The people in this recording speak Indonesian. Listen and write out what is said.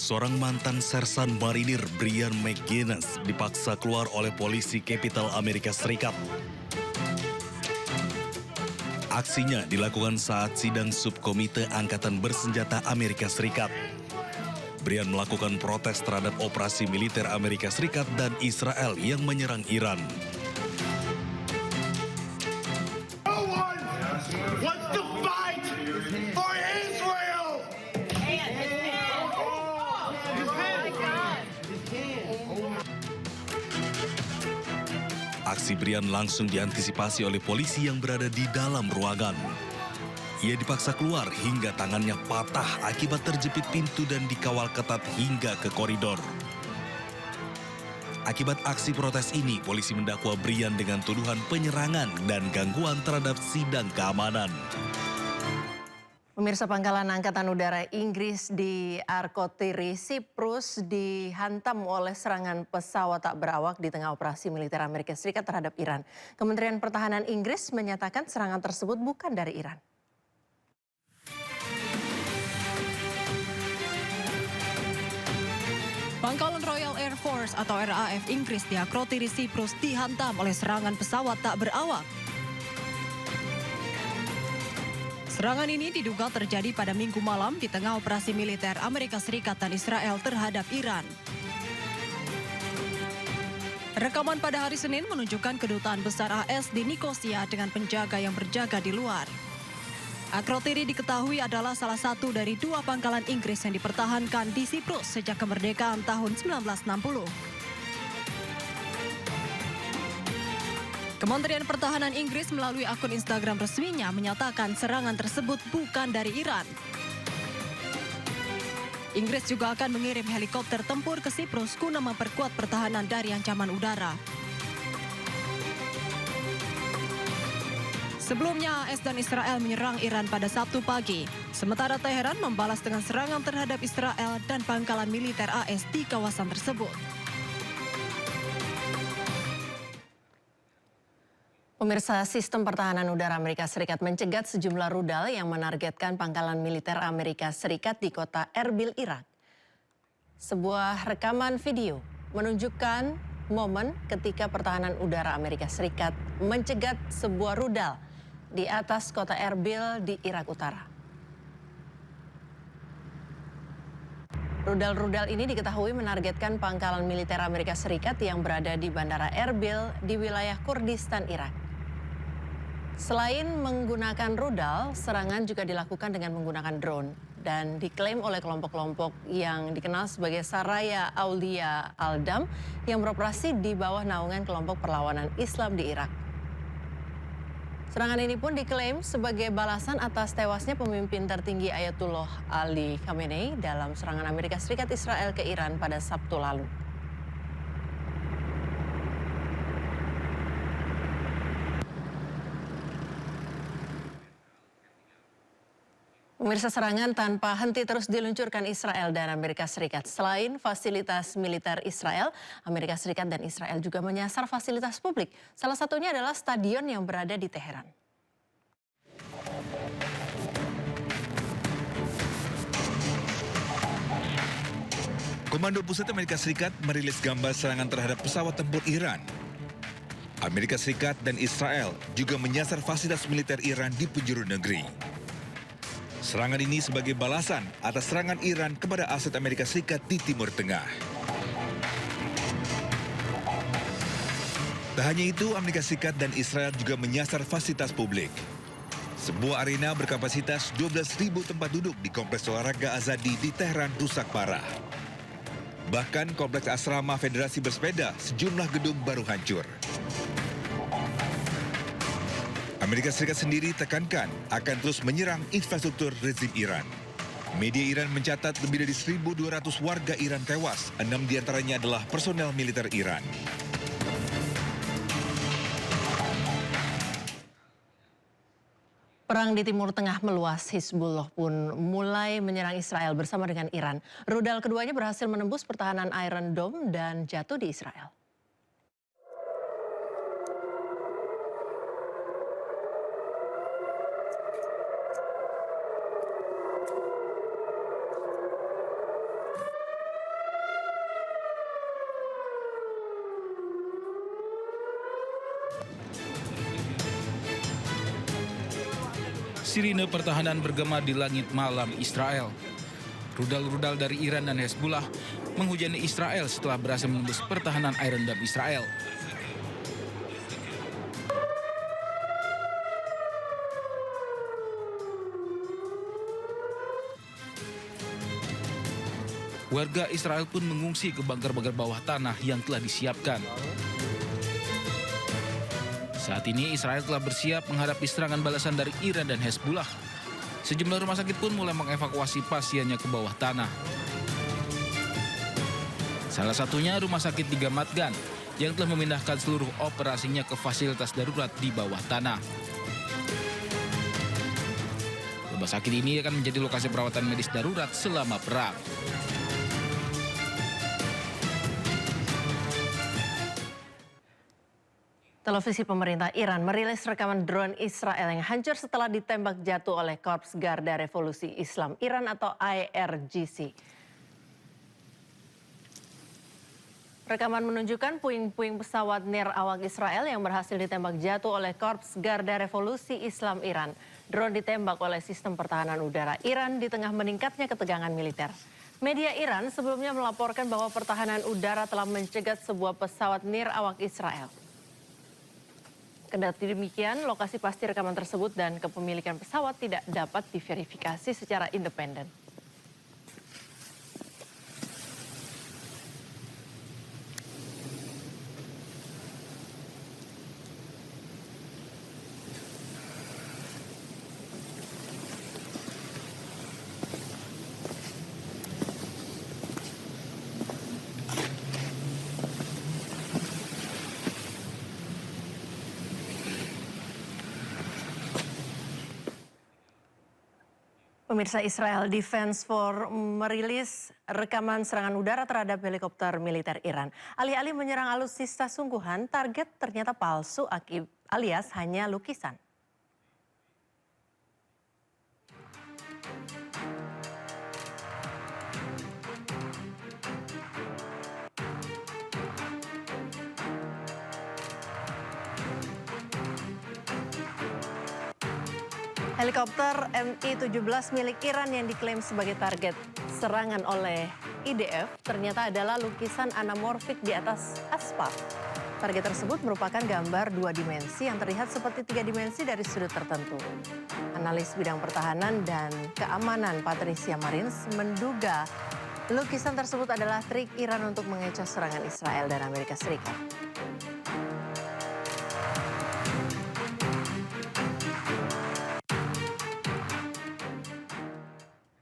Seorang mantan sersan marinir Brian McGinnis dipaksa keluar oleh polisi Capital Amerika Serikat. Aksinya dilakukan saat sidang subkomite Angkatan Bersenjata Amerika Serikat. Brian melakukan protes terhadap operasi militer Amerika Serikat dan Israel yang menyerang Iran. No one wants to fight for Israel! Aksi Brian langsung diantisipasi oleh polisi yang berada di dalam ruangan. Ia dipaksa keluar hingga tangannya patah akibat terjepit pintu dan dikawal ketat hingga ke koridor. Akibat aksi protes ini, polisi mendakwa Brian dengan tuduhan penyerangan dan gangguan terhadap sidang keamanan. Pemirsa, Pangkalan Angkatan Udara Inggris di Arkotiri, Siprus dihantam oleh serangan pesawat tak berawak di tengah operasi militer Amerika Serikat terhadap Iran. Kementerian Pertahanan Inggris menyatakan serangan tersebut bukan dari Iran. Pangkalan Royal Air Force atau RAF Inggris di Akrotiri, Siprus dihantam oleh serangan pesawat tak berawak. Serangan ini diduga terjadi pada Minggu malam di tengah operasi militer Amerika Serikat dan Israel terhadap Iran. Rekaman pada hari Senin menunjukkan kedutaan besar AS di Nikosia dengan penjaga yang berjaga di luar. Akrotiri diketahui adalah salah satu dari dua pangkalan Inggris yang dipertahankan di Siprus sejak kemerdekaan tahun 1960. Kementerian Pertahanan Inggris melalui akun Instagram resminya menyatakan serangan tersebut bukan dari Iran. Inggris juga akan mengirim helikopter tempur ke Siprus guna memperkuat pertahanan dari ancaman udara. Sebelumnya, AS dan Israel menyerang Iran pada Sabtu pagi. Sementara Teheran membalas dengan serangan terhadap Israel dan pangkalan militer AS di kawasan tersebut. Pemirsa, sistem pertahanan udara Amerika Serikat mencegat sejumlah rudal yang menargetkan pangkalan militer Amerika Serikat di kota Erbil, Irak. Sebuah rekaman video menunjukkan momen ketika pertahanan udara Amerika Serikat mencegat sebuah rudal di atas kota Erbil di Irak Utara. Rudal-rudal ini diketahui menargetkan pangkalan militer Amerika Serikat yang berada di Bandara Erbil di wilayah Kurdistan, Irak. Selain menggunakan rudal, serangan juga dilakukan dengan menggunakan drone dan diklaim oleh kelompok-kelompok yang dikenal sebagai Saraya Aulia Al-Dam yang beroperasi di bawah naungan kelompok perlawanan Islam di Irak. Serangan ini pun diklaim sebagai balasan atas tewasnya pemimpin tertinggi Ayatullah Ali Khamenei dalam serangan Amerika Serikat Israel ke Iran pada Sabtu lalu. Pemirsa, serangan tanpa henti terus diluncurkan Israel dan Amerika Serikat. Selain fasilitas militer Israel, Amerika Serikat dan Israel juga menyasar fasilitas publik. Salah satunya adalah stadion yang berada di Teheran. Komando Pusat Amerika Serikat merilis gambar serangan terhadap pesawat tempur Iran. Amerika Serikat dan Israel juga menyasar fasilitas militer Iran di penjuru negeri. Serangan ini sebagai balasan atas serangan Iran kepada aset Amerika Serikat di Timur Tengah. Tak hanya itu, Amerika Serikat dan Israel juga menyasar fasilitas publik. Sebuah arena berkapasitas 12.000 tempat duduk di kompleks olahraga Azadi di Teheran rusak parah. Bahkan kompleks asrama Federasi Bersepeda sejumlah gedung baru hancur. Amerika Serikat sendiri tekankan akan terus menyerang infrastruktur rezim Iran. Media Iran mencatat lebih dari 1.200 warga Iran tewas, 6 diantaranya adalah personel militer Iran. Perang di Timur Tengah meluas, Hizbullah pun mulai menyerang Israel bersama dengan Iran. Rudal keduanya berhasil menembus pertahanan Iron Dome dan jatuh di Israel. Sirine pertahanan bergema di langit malam Israel. Rudal-rudal dari Iran dan Hezbollah menghujani Israel setelah berhasil menembus pertahanan Iron Dome Israel. Warga Israel pun mengungsi ke bunker-bunker bawah tanah yang telah disiapkan. Saat ini Israel telah bersiap menghadapi serangan balasan dari Iran dan Hezbollah. Sejumlah rumah sakit pun mulai mengevakuasi pasiennya ke bawah tanah. Salah satunya Rumah Sakit di Gamatgan yang telah memindahkan seluruh operasinya ke fasilitas darurat di bawah tanah. Rumah sakit ini akan menjadi lokasi perawatan medis darurat selama perang. Televisi pemerintah Iran merilis rekaman drone Israel yang hancur setelah ditembak jatuh oleh Korps Garda Revolusi Islam Iran atau IRGC. Rekaman menunjukkan puing-puing pesawat Nir awak Israel yang berhasil ditembak jatuh oleh Korps Garda Revolusi Islam Iran. Drone ditembak oleh sistem pertahanan udara Iran di tengah meningkatnya ketegangan militer. Media Iran sebelumnya melaporkan bahwa pertahanan udara telah mencegat sebuah pesawat Nir awak Israel. Kendati demikian, lokasi pasti rekaman tersebut dan kepemilikan pesawat tidak dapat diverifikasi secara independen. Pemirsa, Israel Defense Force merilis rekaman serangan udara terhadap helikopter militer Iran. Alih-alih menyerang alutsista sungguhan, target ternyata palsu alias hanya lukisan. Helikopter Mi-17 milik Iran yang diklaim sebagai target serangan oleh IDF ternyata adalah lukisan anamorfik di atas aspal. Target tersebut merupakan gambar 2 dimensi yang terlihat seperti 3 dimensi dari sudut tertentu. Analis bidang pertahanan dan keamanan Patricia Marins menduga lukisan tersebut adalah trik Iran untuk mengecoh serangan Israel dan Amerika Serikat.